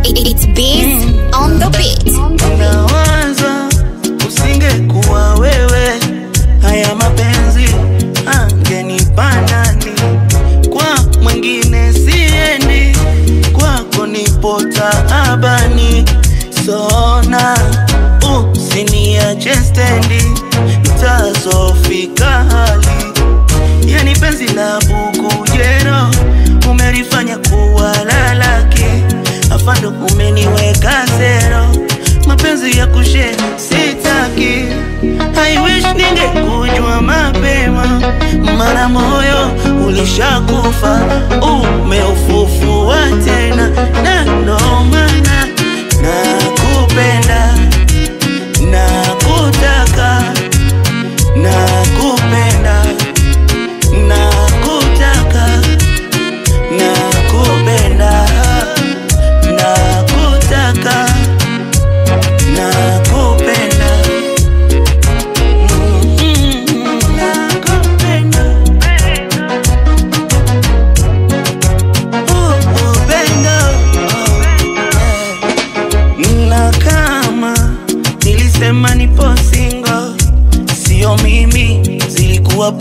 It's Biz on the beat. Nawaza usingekuwa wewe, haya mapenzi angenipa nani? Kwa mwingine siendi, kwako nipo taabani. Sona usiniache stendi, nitazofika hali. Yani penzi la buku jero umelifanya kuwa lalaki, afando umeniweka zero. Mapenzi ya kushare sitaki, I wish ningekujua mapema, mara moyo ulishakufa umeufufua tena. Na ndo maana nakupenda, nakutaka, nakupenda, nakutaka, nakupenda, nakutaka, nakupenda, nakupenda, upendo. Na kama nilisema nipo single, sio mimi, zilikuwa